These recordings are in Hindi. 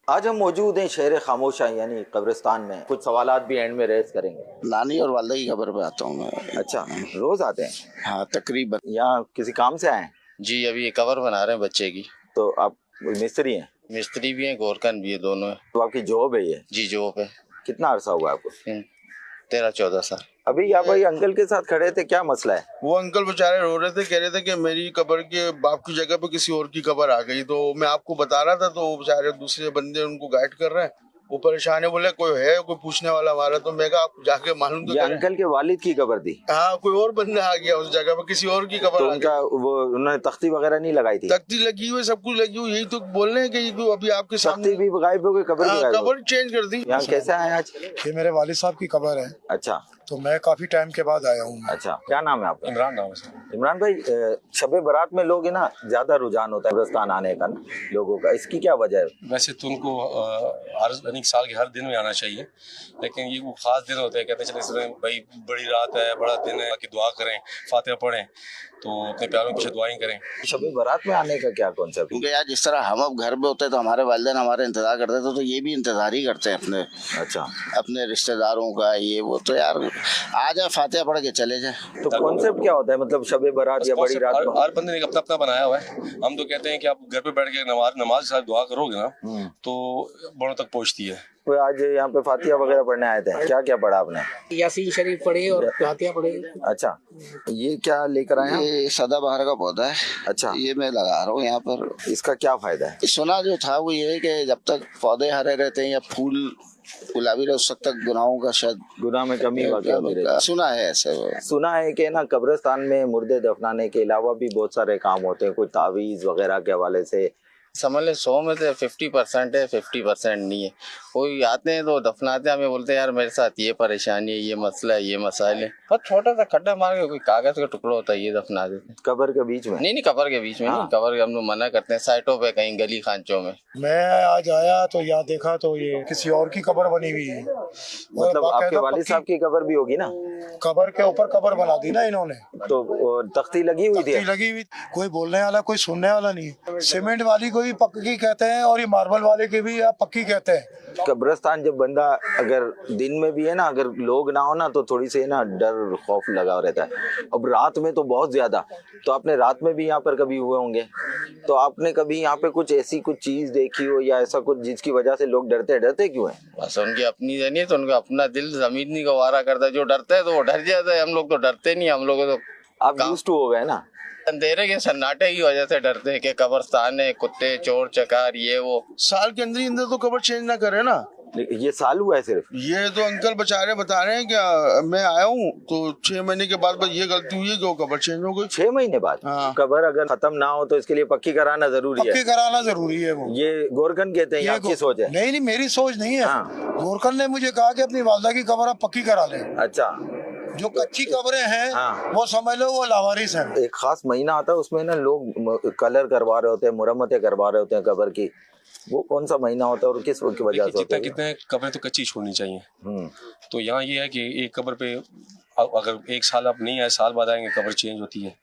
आज हम मौजूद हैं शहर खामोशा यानी कब्रिस्तान में। कुछ सवालात भी एंड में रेज करेंगे। नानी और वालदा की खबर पे आता हूँ मैं। अच्छा, रोज आते हैं? हाँ तकरीबन। यहाँ किसी काम से आए हैं? जी अभी ये कवर बना रहे हैं बच्चे की। तो आप मिस्त्री हैं? मिस्त्री भी हैं, गोरकन भी है, दोनों है। तो आपकी जॉब है ये? जी जॉब है। कितना अरसा हुआ आपको? 13-14 साल। अभी यहाँ पर अंकल के साथ खड़े थे, क्या मसला है? वो अंकल बेचारे रो रहे थे, कह रहे थे कि मेरी कब्र के बाप की जगह पे किसी और की कब्र आ गई। तो मैं आपको बता रहा था, तो बेचारे दूसरे बंदे उनको गाइड कर रहे हैं। वो परेशान है, बोले कोई है कोई पूछने वाला हमारा। तो मैं कहा आप जाके मालूम तो ये करें। अंकल के वालिद की कब्र थी? हाँ, कोई और बंदा आ गया उस जगह पे, किसी और की कब्र तो आ गई। उनका वो उन्होंने तख्ती वगैरह नहीं लगाई थी? तख्ती लगी हुई, सब कुछ लगी हुई। यही तो बोल रहे हैं कि ये अभी आपके तख्ती सामने भी गायब हो गई, कब्र भी गायब हो कब्र चेंज कर दी। गई। यहाँ कैसे आए आज? ये मेरे वालिद साहब की कब्र है, अच्छा तो मैं काफी टाइम के बाद आया हूँ। अच्छा, क्या नाम है आपका? इमरान नाम है सर। इमरान भाई, शबे बारात में लोग है ना ज्यादा रुझान होता है कब्रिस्तान आने का ना लोगों का, इसकी क्या वजह है? वैसे तो उनको हर यानी साल के हर दिन में आना चाहिए, लेकिन ये वो खास दिन होते हैं। कहते हैं चले इसमें भाई बड़ी रात है, बड़ा दिन है कि दुआ करें, फातिहा पढ़ें, तो अपने प्यारों के पीछे दुआएं करें। शबे बारात में आने का क्या कॉन्सेप्ट? क्योंकि यार जिस तरह हम अब घर में होते तो हमारे वालिदैन हमारे इंतजार करते थे, तो ये भी इंतजार ही करते हैं अपने अच्छा, अपने रिश्तेदारों का। ये वो तो यार आ जाए फातिहा पढ़ के चले जाए। तो कॉन्सेप्ट क्या होता है, मतलब शबे बारात या बड़ी रात में? हर बंदे ने अपना अपना बनाया हुआ है। हम तो कहते हैं कि आप घर पे बैठ के नमाज के साथ दुआ करोगे ना तो बड़ों तक पहुंचती है। तो आज यहाँ पे फातिहा वगैरह पढ़ने आए थे, क्या क्या पढ़ा आपने? यासीन शरीफ पढ़े और फातिहा पढ़े। अच्छा, ये क्या लेकर आए हैं? ये सदाबहार का पौधा है। अच्छा, ये मैं लगा रहा हूँ यहाँ पर। इसका क्या फायदा है? सुना जो था वो ये है कि जब तक पौधे हरे रहते हैं या फूल गुलाबी रहे उस वक्त तक गुनाहों का शायद गुनाह में कमी वगैरह सुना है ऐसे। सुना है कि ना कब्रिस्तान में मुर्दे दफनाने के अलावा भी बहुत सारे काम होते हैं, कोई तावीज वगैरह के हवाले से। समझ ले 100 में से 50% है, 50% नहीं है। कोई आते हैं तो दफनाते हैं, हमें बोलते हैं यार मेरे साथ ये परेशानी है, ये मसला है, ये मसाइल है। बस छोटा सा खड्डा मार के कोई कागज का टुकड़ा होता है, ये दफना देते हैं। कब्र के बीच में? नहीं कब्र के बीच में नहीं, कब्र के हम लोग मना करते हैं, साइटों पे कहीं गली खांचों में। मैं आज आया तो यहाँ देखा तो ये किसी और की कब्र बनी हुई है। मतलब आपके वालिद साहब की कब्र भी होगी ना? कब्र के ऊपर कब्र बना दी ना इन्होंने, तो तख्ती लगी हुई थी? लगी हुई। कोई बोलने वाला कोई सुनने वाला नहीं। सीमेंट वाली को भी पक्की कहते हैं और ये मार्बल वाले की भी पक्की कहते हैं। कब्रिस्तान जब बंदा अगर दिन में भी है ना, अगर लोग ना हो ना तो थोड़ी सी ना डर खौफ लगा रहता है। अब रात में तो बहुत ज्यादा। तो आपने रात में भी यहाँ पर कभी हुए होंगे, तो आपने कभी यहाँ पे कुछ ऐसी कुछ चीज देखी हो या ऐसा कुछ जिसकी वजह से लोग डरते क्यों हैं? बस उनकी अपनी नहीं है तो उनका अपना दिल जमीन नहीं गवारा करता। जो डरता है तो वो डर जाता है, हम लोग तो डरते नहीं। हम लोग तो आप यूज्ड टू हो गए ना। अंधेरे के सन्नाटे की वजह से डरते हैं कि कब्रिस्तान है, कुत्ते चोर चकार ये वो। साल के अंदर ही अंदर तो कब्र चेंज ना करे ना। ये साल हुआ है सिर्फ? ये तो अंकल बेचारे बता रहे हैं कि मैं आया हूँ तो 6 महीने के बाद बस ये गलती हुई है कि वो कब्र चेंज हो गई। 6 महीने बाद? हाँ। कब्र अगर खत्म ना हो तो इसके लिए पक्की कराना जरूरी है? पक्की कराना जरूरी है। वो ये गोरकन कहते हैं, ये आपकी सोच है? नहीं, मेरी सोच नहीं है। हाँ। गोरकन ने मुझे कहा कि अपनी वालदा की कब्र आप पक्की करा लें। अच्छा, जो कच्ची कब्रें हैं हाँ। वो समझ लो वो लावारिस हैं। एक खास महीना आता है उसमें ना लोग कलर करवा रहे होते हैं, मुरम्मतें करवा रहे होते हैं कब्र की। वो कौन सा महीना होता है और किस वजह से होता है? कितने कब्रें तो कच्ची छोड़नी चाहिए। तो यहाँ ये है कि एक कब्र पे अगर एक साल आप नहीं आए, साल बाद आएंगे, कब्र चेंज होती है।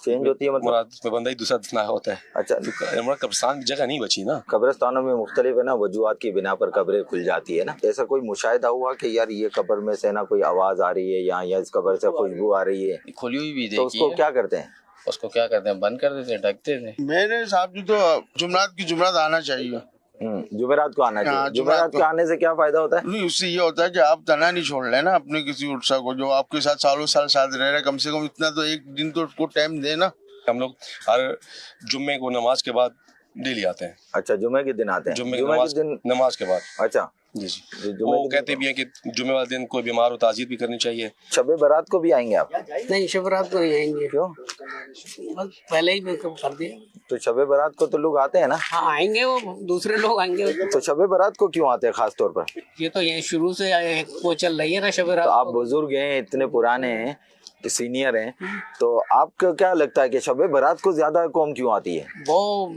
चेंज होती है मतलब बंदा ही दूसरा दफना होता है। अच्छा, तो कब्रिस्तान की जगह नहीं बची ना। कब्रिस्तानों में मुख्तलिफ है ना वजूहात की बिना पर कब्रें खुल जाती है ना। ऐसा कोई मुशाहिदा हुआ कि यार ये कब्र में से ना कोई आवाज आ रही है या इस कब्र से खुशबू आ रही है, खुली हुई भी तो देखी उसको है। क्या करते हैं? उसको क्या करते हैं, बंद कर देते हैं, ढकते थे। मेरे हिसाब से तो जुमरात की जुमरात आना चाहिए। जुमेरात को आना चाहिए। हाँ, जुमेरात को आने से क्या फायदा होता है? नहीं, उससे ये होता है कि आप तना नहीं छोड़ लेना अपने किसी उर्सा को जो आपके साथ सालों साल साथ रह रहा है। कम से कम इतना तो एक दिन तो उसको टाइम देना। हम लोग हर जुम्मे को नमाज के बाद डेली आते हैं। अच्छा, जुमे के दिन आते हैं? जुम्मे के दिन नमाज के बाद। वो अच्छा, कहते भी हैं कि जुम्मे वाले दिन कोई बीमार हो ताज़ीर भी करनी चाहिए। शबे बारात को भी आएंगे आप? नहीं, शब रात को नहीं आएंगे। क्यों? बस पहले ही कर दिया। तो शबे बारात को तो लोग आते हैं ना? हाँ आएंगे, वो दूसरे लोग आएंगे। तो शबे बारात को क्यों आते हैं खास तौर पर? ये तो ये शुरू से वो चल रही है ना शब रात। तो आप बुजुर्ग हैं, इतने पुराने हैं, सीनियर हैं, तो आपको क्या लगता है कि शबे बारात को ज्यादा कौम क्यों आती है? वो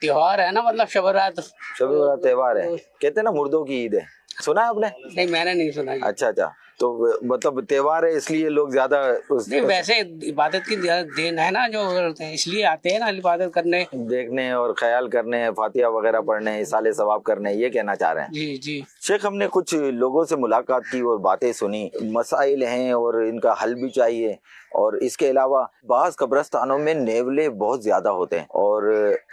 त्योहार है ना, मतलब शब रात। शबे बारात त्योहार है, कहते हैं ना मुर्दों की ईद है। सुना है आपने? नहीं, मैंने नहीं सुना। अच्छा, तो मतलब त्योहार है इसलिए लोग ज्यादा नहीं वैसे इबादत की दिन है ना, जो इसलिए आते हैं ना इबादत करने। देखने और ख्याल करने, फातिहा वगैरह पढ़ने, इसाले सवाब करने, ये कहना चाह रहे हैं। जी जी। शेख, हमने कुछ लोगों से मुलाकात की और बातें सुनी, मसाइल हैं और इनका हल भी चाहिए। और इसके अलावा बाज़ कब्रिस्तानों में नेवले बहुत ज्यादा होते हैं और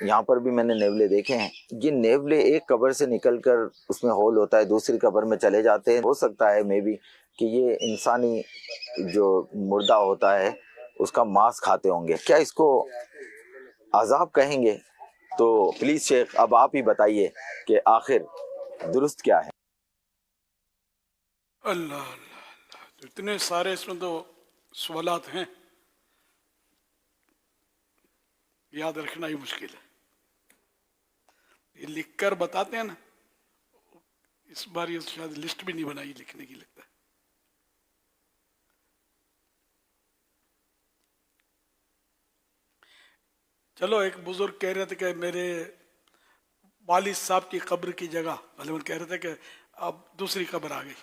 यहाँ पर भी मैंने नेवले देखे हैं। ये नेवले एक कब्र से निकलकर उसमें होल होता है, दूसरी कब्र में चले जाते हैं। हो सकता है मे बी कि ये इंसानी जो मुर्दा होता है उसका मांस खाते होंगे। क्या इसको अजाब कहेंगे? तो प्लीज शेख अब आप ही बताइए कि आखिर दुरुस्त क्या है। अल्लाह अल्लाह अल्लाह, तो इतने सारे इसमें तो सवालात हैं, याद रखना ही मुश्किल है। ये लिख कर बताते हैं ना, इस बार ये शायद लिस्ट भी नहीं बनाई लिखने की, लगता है। चलो, एक बुजुर्ग कह रहे थे कि मेरे वालिद साहब की कब्र की जगह, गलबन कह रहे थे कि अब दूसरी कब्र आ गई,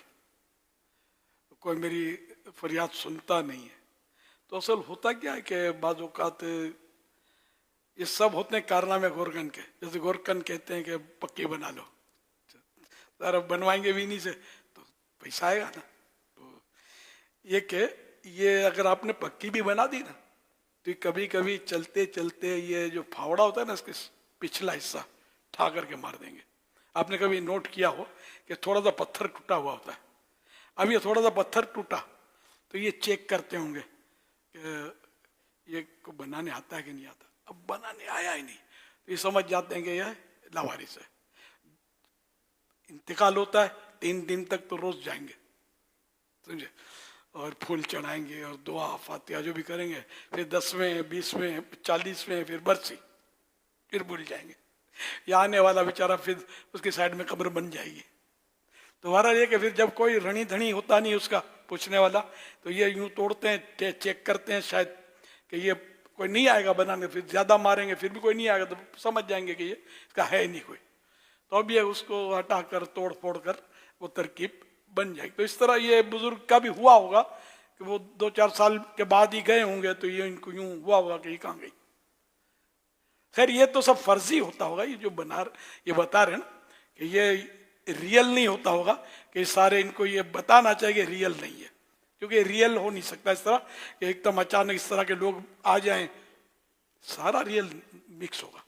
कोई मेरी फरियाद सुनता नहीं है। तो असल होता क्या है कि बाज़ औक़ात ये सब होते हैं कारनामे गोरकन के। जैसे गोरकन कहते हैं कि पक्की बना लो, सर अब बनवाएंगे भी नहीं से तो पैसा आएगा ना। तो ये कि ये अगर आपने पक्की भी बना दी ना, तो कभी कभी चलते चलते ये जो फावड़ा होता है ना, इसके पिछला हिस्सा ठा करके मार देंगे। आपने कभी नोट किया हो कि थोड़ा सा पत्थर टूटा हुआ होता है, अब ये थोड़ा सा पत्थर टूटा तो ये चेक करते होंगे कि ये को बनाने आता है कि नहीं आता। अब बनाने आया ही नहीं तो ये समझ जाते हैं कि यह लावारिस है। इंतकाल होता है, 3 दिन तक तो रोज जाएंगे, समझे, और फूल चढ़ाएंगे और दुआ फातिहा जो भी करेंगे, फिर 10वें 20वें 40वें फिर बरसी, फिर भूल जाएंगे। या आने वाला बेचारा फिर उसके साइड में कब्र बन जाएगी। तो हमारा ये कि फिर जब कोई रणी धनी होता नहीं उसका पूछने वाला, तो ये यूं तोड़ते हैं, चेक करते हैं शायद कि ये कोई नहीं आएगा बनाने, फिर ज्यादा मारेंगे फिर भी कोई नहीं आएगा, तो समझ जाएंगे कि ये इसका है नहीं कोई, तो अब ये उसको हटा कर तोड़ फोड़ कर वो तरकीब बन जाएगी। तो इस तरह ये बुजुर्ग का भी हुआ होगा कि वो 2-4 साल के बाद ही गए होंगे, तो ये इनको यूं हुआ होगा कि ये कहाँ गई। खैर ये तो सब फर्जी होता होगा, ये जो ये बता रहे हैं ना कि ये रियल नहीं होता होगा, कि सारे इनको ये बताना चाहिए कि रियल नहीं है, क्योंकि रियल हो नहीं सकता इस तरह कि एकदम अचानक इस तरह के लोग आ जाएं, सारा रियल मिक्स होगा।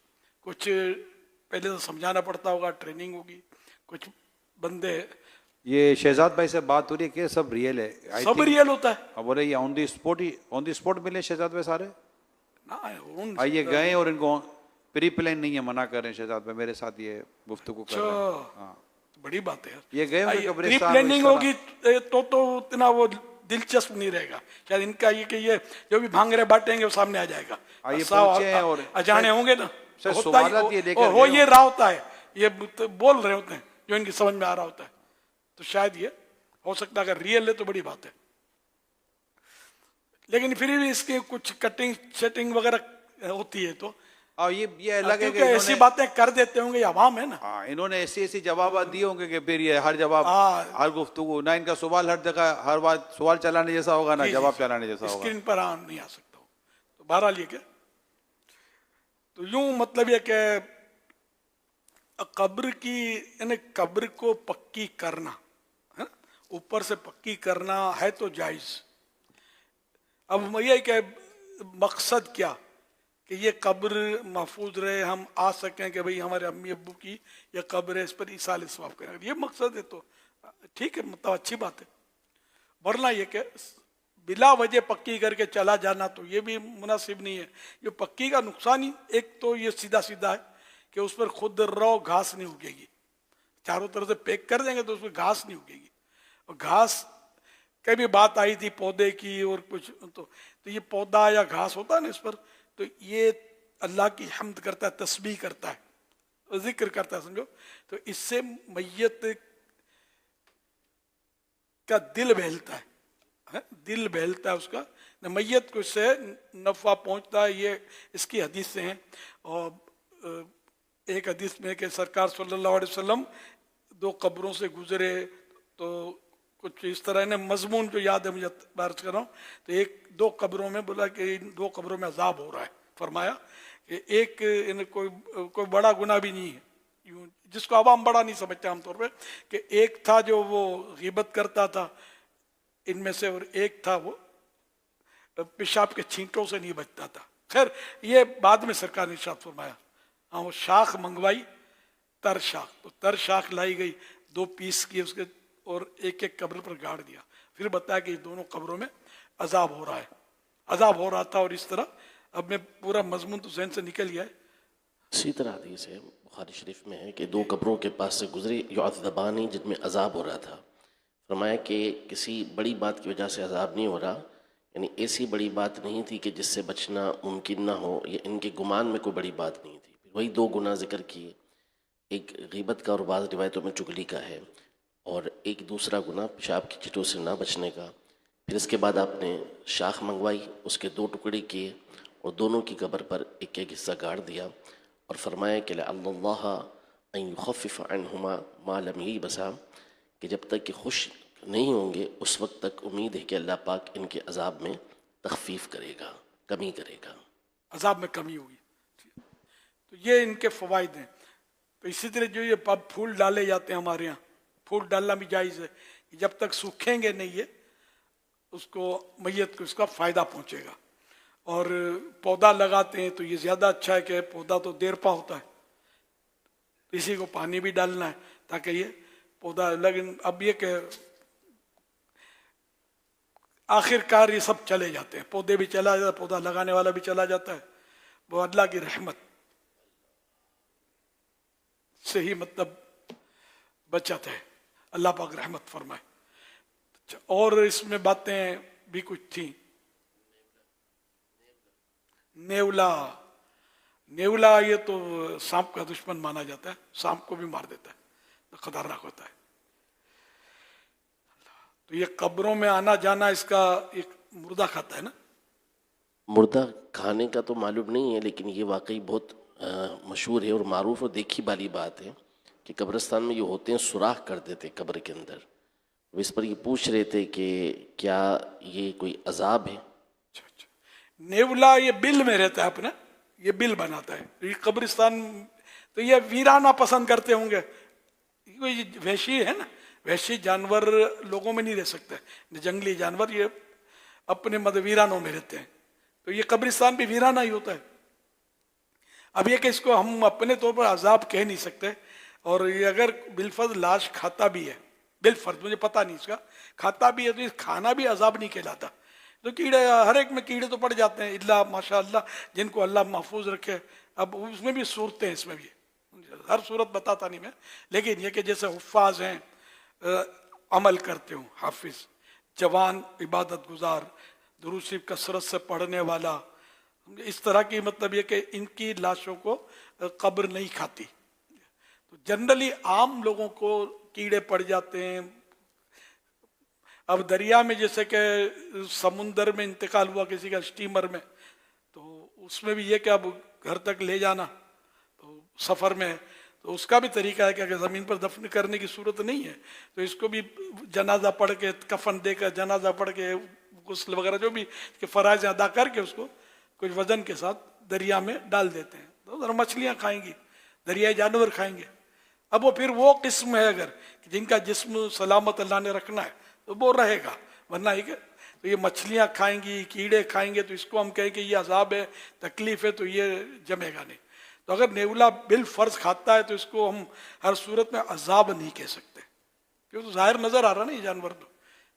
कुछ पहले तो समझाना पड़ता होगा, ट्रेनिंग होगी, कुछ बंदे। ये शहजाद भाई से बात हो रही है कि सब रियल है, सब रियल होता है। अब बोले ये ऑन द स्पॉट मिले शहजाद भाई सारे ना, ये गए और इनको प्री प्लान नहीं है, मना कर रहे हैं शहजाद भाई मेरे साथ ये गुफ्तगू कर रहे हैं। हाँ, बड़ी बात है यार। ये गए होंगे प्री प्लानिंग होगी तो उतना वो दिलचस्प नहीं रहेगा शायद इनका, ये कि ये जो भी भांग रहे बांटेंगे वो सामने आ जाएगा। और अजाने होंगे ना, हो ये रहा होता है, ये बोल रहे होते हैं जो इनकी समझ में आ रहा होता है, तो शायद ये हो सकता है अगर रियल है तो बड़ी बात है। लेकिन फिर भी इसके कुछ कटिंग सेटिंग वगैरह होती है, तो ये अलग है कि ऐसी बातें कर देते होंगे, अवाम है ना। हाँ, इन्होंने ऐसी जवाब दिए होंगे कि फिर ये हर जवाब हर गुफ्तगू ना, इनका सवाल हर जगह हर बात सवाल चलाने जैसा होगा ना जवाब चलाने जैसा होगा, स्क्रीन पर नहीं आ सकता हो। तो बहरहाल ये क्या, तो यूं मतलब ये कि कब्र की यानी कब्र को पक्की करना है, ऊपर से पक्की करना है तो जायज। अब ये कि मकसद क्या कि ये कब्र महफूज रहे, हम आ सकें कि भाई हमारे अम्मी अब्बू की ये कब्र है, इस पर इसाले सवाब करें, ये मकसद है तो ठीक है, मतलब अच्छी बात है। वरना ये कि बिला वजह पक्की करके चला जाना तो ये भी मुनासिब नहीं है। ये पक्की का नुकसान ही एक तो ये सीधा सीधा है कि उस पर खुद रहो घास नहीं उगेगी, चारों तरफ से पैक कर देंगे तो उस पर घास नहीं उगेगी। और घास कई भी बात आई थी पौधे की और कुछ, तो ये पौधा या घास होता है ना, इस पर तो ये अल्लाह की हम्द करता है, तस्बीह करता है, जिक्र करता है, समझो। तो इससे मैयत का दिल बहलता है, दिल बहलता है उसका, मैयत को इससे नफ़ा पहुंचता है। ये इसकी हदीस से हैं। और एक हदीस में कि सरकार सल्लल्लाहु अलैहि वसल्लम 2 कब्रों से गुजरे तो कुछ इस तरह ने मजमून जो याद है मुझे बारिश कर रहा हूँ, तो एक दो कब्रों में बोला कि इन दो कब्रों में अजाब हो रहा है। फरमाया कि एक इन कोई बड़ा गुनाह भी नहीं है, यूं जिसको आवाम बड़ा नहीं समझते आमतौर पे, कि एक था जो वो गिबत करता था इनमें से, और एक था वो पेशाब के छींटों से नहीं बचता था। खैर ये बाद में सरकार ने इरशाद फरमाया। हाँ, वो शाख मंगवाई, तर शाख, तो तर शाख लाई गई, 2 पीस किए उसके और एक एक कब्र पर गाड़ दिया। फिर बताया कि दोनों कब्रों में अजाब हो रहा है, अजाब हो रहा था। और इस तरह अब मैं पूरा मजमून तो जहन से निकल गया है। इसी तरह हदीस है बुखारी शरीफ में है कि 2 कब्रों के पास से गुजरी युअज़्ज़बानी, जिनमें अजाब हो रहा था। फरमाया कि किसी बड़ी बात की वजह से अजाब नहीं हो रहा, यानी ऐसी बड़ी बात नहीं थी कि जिससे बचना मुमकिन ना हो, या इनके गुमान में कोई बड़ी बात नहीं थी। फिर वही 2 गुनाह जिक्र किए, एक गीबत का और बाज़ रिवायतों में चुगली का है, और एक दूसरा गुनाह पेशाब की चिटों से ना बचने का। फिर इसके बाद आपने शाख मंगवाई, उसके 2 टुकड़े किए और दोनों की कब्र पर एक एक हिस्सा गाड़ दिया, और फरमाया कि अल्लाह अन युखफ़िफ़ अन्हुमा मा लम यबसा, कि जब तक कि खुश नहीं होंगे उस वक्त तक उम्मीद है कि अल्लाह पाक इनके अजाब में तखफीफ करेगा, कमी करेगा, अजाब में कमी होगी। तो ये इनके फ़वाइद हैं। तो इसी तरह जो ये फूल डाले जाते हैं हमारे यहाँ, फूल डालना भी जायज़ है कि जब तक सूखेंगे नहीं ये, उसको मैयत को इसका फ़ायदा पहुँचेगा। और पौधा लगाते हैं तो ये ज़्यादा अच्छा है कि पौधा तो देर पा होता है, तो इसी को पानी भी डालना है ताकि ये पौधा। लेकिन अब ये कि आखिरकार ये सब चले जाते हैं, पौधे भी चला जाता है, पौधा लगाने वाला भी चला जाता है। वो अल्लाह की रहमत से ही मतलब बचत है, अल्लाह पाक रहमत फरमाए। और इसमें बातें भी कुछ थी। नेवला, नेवला ये तो सांप का दुश्मन माना जाता है, सांप को भी मार देता है, तो खतरनाक होता है। तो ये कब्रों में आना जाना, इसका एक मुर्दा खाता है ना। मुर्दा खाने का तो मालूम नहीं है, लेकिन ये वाकई बहुत मशहूर है और मारूफ और देखी वाली बात है कि कब्रिस्तान में ये होते हैं, सुराख कर देते कब्र के अंदर। इस पर ये पूछ रहे थे कि क्या ये कोई अजाब है। अच्छा, नेवला ये बिल में रहता है अपना, ये बिल बनाता है। ये कब्रिस्तान तो ये वीराना पसंद करते होंगे, कोई वहशी है ना, वहशी जानवर लोगों में नहीं रह सकते, जंगली जानवर ये अपने वीरानों में रहते हैं। तो ये कब्रिस्तान भी वीराना ही होता है। अब ये कि इसको हम अपने तौर पर अजाब कह नहीं सकते। और ये अगर बिलफर्ज लाश खाता भी है, बिलफर्ज मुझे पता नहीं इसका, खाता भी है, तो ये खाना भी अजाब नहीं कहलाता। तो कीड़े, हर एक में कीड़े तो पड़ जाते हैं, इल्ला माशाअल्लाह जिनको अल्लाह महफूज रखे। अब उसमें भी सूरतें हैं, इसमें भी हर सूरत बताता नहीं मैं, लेकिन ये कि जैसे हुफ़ाज़ हैं, अमल करते हूँ, हाफिज, जवान, इबादत गुजार, दुरूद शरीफ कसरत से पढ़ने वाला, इस तरह की मतलब ये कि इनकी लाशों को कब्र नहीं खाती। तो जनरली आम लोगों को कीड़े पड़ जाते हैं। अब दरिया में जैसे कि समुंदर में इंतकाल हुआ किसी का स्टीमर में, तो उसमें भी ये कि अब घर तक ले जाना, तो सफ़र में, तो उसका भी तरीका है कि अगर ज़मीन पर दफन करने की सूरत नहीं है तो इसको भी जनाजा पढ़ के, कफन देकर, जनाजा पढ़ के, गुस्ल वगैरह जो भी कि फ़राइज़ अदा करके उसको कुछ वज़न के साथ दरिया में डाल देते हैं। तो उधर मछलियाँ खाएंगी, दरियाई जानवर खाएंगे। अब वो फिर वो किस्म है अगर जिनका जिस्म सलामत अल्लाह ने रखना है तो वो रहेगा, वरना ही तो ये मछलियाँ खाएंगी, कीड़े खाएंगे, तो इसको हम कहें कि ये अजाब है, तकलीफ है, तो ये जमेगा नहीं। तो अगर नेवला बिल फर्ज खाता है तो इसको हम हर सूरत में अजाब नहीं कह सकते, क्योंकि तो जाहिर नजर आ रहा ना ये जानवर, तो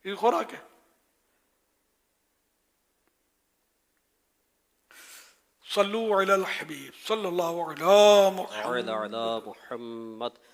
ये खुराक है। सल्लु अलल हबीब सल्लल्लाहु अलैहि वसल्लम।